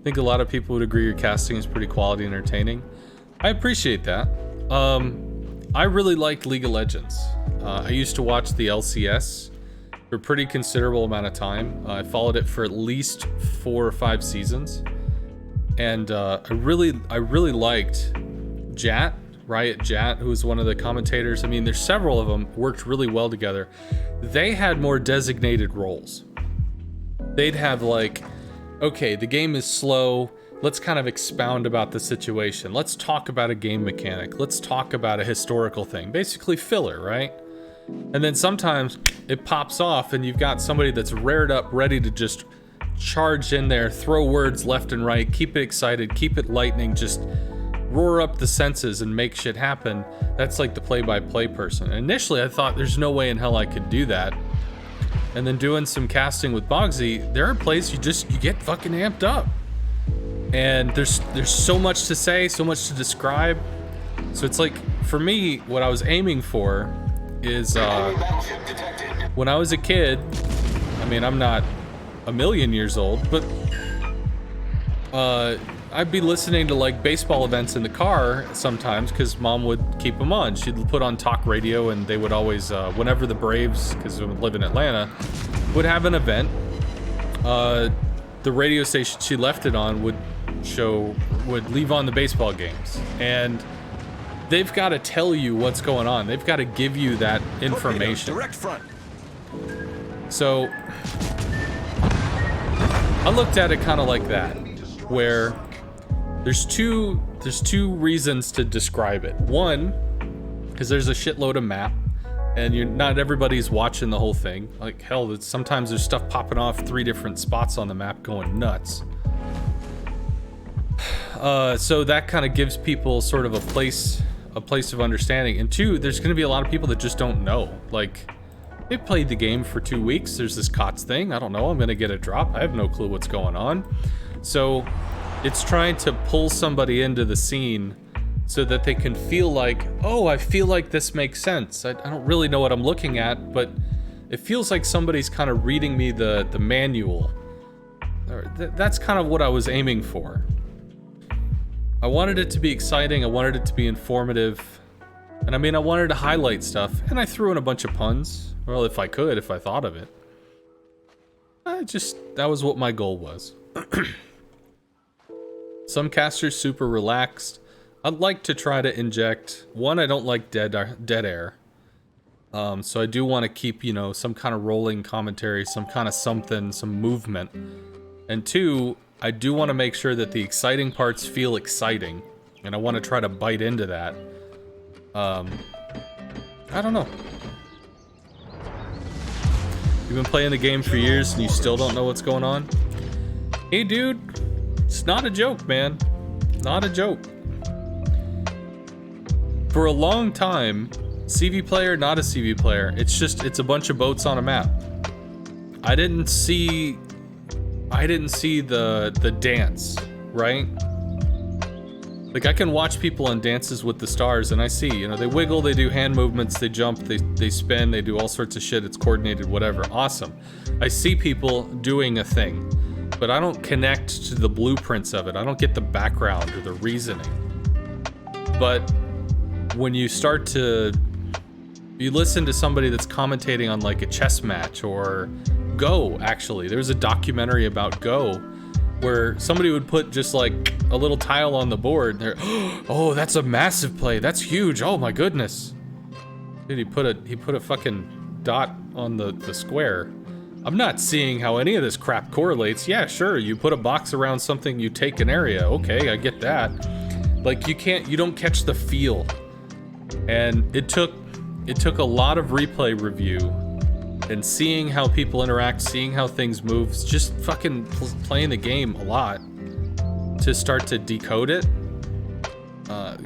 think a lot of people would agree your casting is pretty quality and entertaining. I appreciate that. I really liked League of Legends. I used to watch the LCS for a pretty considerable amount of time. I followed it for at least 4 or 5 seasons. And I really liked Jat, Riot Jat, who was one of the commentators. I mean, there's several of them worked really well together. They had more designated roles. They'd have like, okay, the game is slow. Let's kind of expound about the situation. Let's talk about a game mechanic. Let's talk about a historical thing. Basically filler, right? And then sometimes it pops off and you've got somebody that's rared up, ready to just charge in there, throw words left and right, keep it excited, keep it lightning, just roar up the senses and make shit happen. That's like the play-by-play person. And initially I thought there's no way in hell I could do that. And then doing some casting with Bogsy, there are plays you get fucking amped up. And there's so much to say, so much to describe. So it's like, for me, what I was aiming for is, when I was a kid, I mean, I'm not a million years old, but I'd be listening to like baseball events in the car sometimes because mom would keep them on. She'd put on talk radio and they would always, whenever the Braves, because we live in Atlanta, would have an event, the radio station she left it on would leave on the baseball games. And they've got to tell you what's going on. They've got to give you that information. Direct front. So I looked at it kind of like that, where there's two reasons to describe it. One, because there's a shitload of map, and not everybody's watching the whole thing. Like hell, sometimes there's stuff popping off 3 different spots on the map, going nuts. So that kind of gives people sort of a place of understanding. And 2, there's going to be a lot of people that just don't know. Like, they played the game for 2 weeks. There's this COTS thing. I don't know. I'm going to get a drop. I have no clue what's going on. So it's trying to pull somebody into the scene so that they can feel like, oh, I feel like this makes sense. I don't really know what I'm looking at, but it feels like somebody's kind of reading me the manual. That's kind of what I was aiming for. I wanted it to be exciting. I wanted it to be informative. And I mean, I wanted to highlight stuff. And I threw in a bunch of puns. Well, if I thought of it. That was what my goal was. Some casters super relaxed. I'd like to try to inject... One, I don't like dead air. So I do want to keep, some kind of rolling commentary, some kind of something, some movement. And 2, I do want to make sure that the exciting parts feel exciting. And I want to try to bite into that. I don't know. You've been playing the game for years and you still don't know what's going on? Hey dude, it's not a joke, man. Not a joke. For a long time, CV player, not a CV player, it's a bunch of boats on a map. I didn't see the dance, right? Like, I can watch people on Dances with the Stars and I see, they wiggle, they do hand movements, they jump, they spin, they do all sorts of shit, it's coordinated, whatever, awesome. I see people doing a thing, but I don't connect to the blueprints of it. I don't get the background or the reasoning. But when you listen to somebody that's commentating on like a chess match or Go, actually, there's a documentary about Go where somebody would put just like a little tile on the board. They're, oh, that's a massive play. That's huge. Oh my goodness. Dude, he put a fucking dot on the square. I'm not seeing how any of this crap correlates. Yeah, sure, you put a box around something, you take an area. Okay, I get that. Like, you don't catch the feel. And it took a lot of replay review and seeing how people interact, seeing how things move, just fucking playing the game a lot to start to decode it.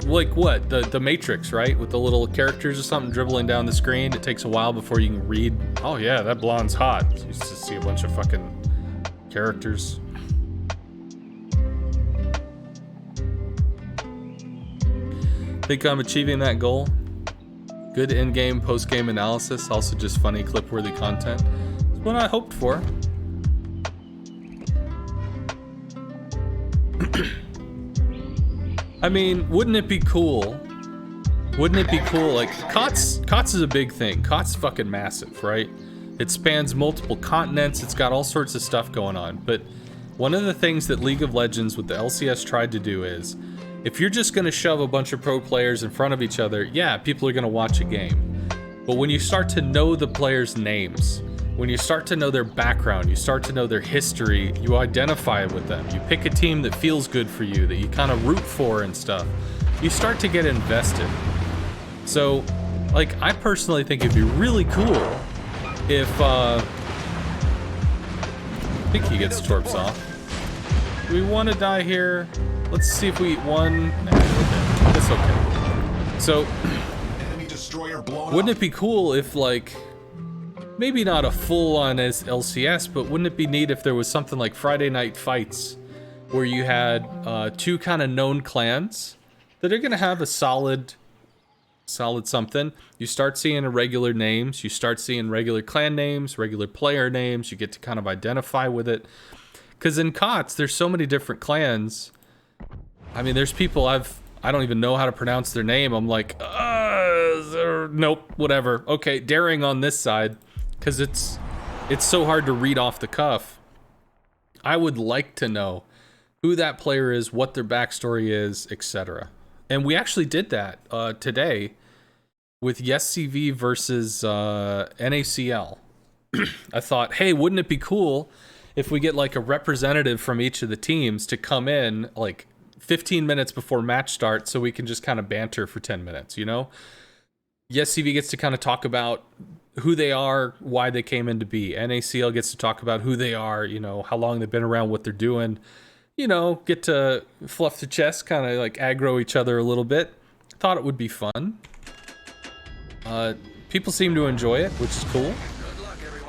Like what? The Matrix, right? With the little characters or something dribbling down the screen. It takes a while before you can read, oh yeah, that blonde's hot. You used to see a bunch of fucking characters. Think I'm achieving that goal? Good in-game, post-game analysis, also just funny, clip-worthy content. It's what I hoped for. I mean, wouldn't it be cool? Wouldn't it be cool? Like, COTS is a big thing. COTS fucking massive, right? It spans multiple continents. It's got all sorts of stuff going on. But one of the things that League of Legends with the LCS tried to do is, if you're just going to shove a bunch of pro players in front of each other, yeah, people are going to watch a game. But when you start to know the players' names, when you start to know their background, you start to know their history, you identify with them, you pick a team that feels good for you, that you kind of root for and stuff, you start to get invested. So, like, I personally think it'd be really cool if, I think he gets Torps off. Do we want to die here? Let's see if we eat one. Nah, okay. That's okay. So, wouldn't it be cool if, like, maybe not a full-on LCS, but wouldn't it be neat if there was something like Friday Night Fights, where you had two kind of known clans that are going to have a solid something. You start seeing irregular names, you start seeing regular clan names, regular player names, you get to kind of identify with it. Because in COTS, there's so many different clans. I mean, there's people I don't even know how to pronounce their name. I'm like, nope, whatever. Okay, Daring on this side, because it's so hard to read off the cuff. I would like to know who that player is, what their backstory is, etc. And we actually did that today with YesCV versus NACL. I thought, hey, wouldn't it be cool if we get like a representative from each of the teams to come in like 15 minutes before match start so we can just kind of banter for 10 minutes, you know? YesCV gets to kind of talk about who they are, why they came into be. NACL gets to talk about who they are, you know, how long they've been around, what they're doing. You know, get to fluff the chest, kind of like aggro each other a little bit. Thought it would be fun. People seem to enjoy it, which is cool.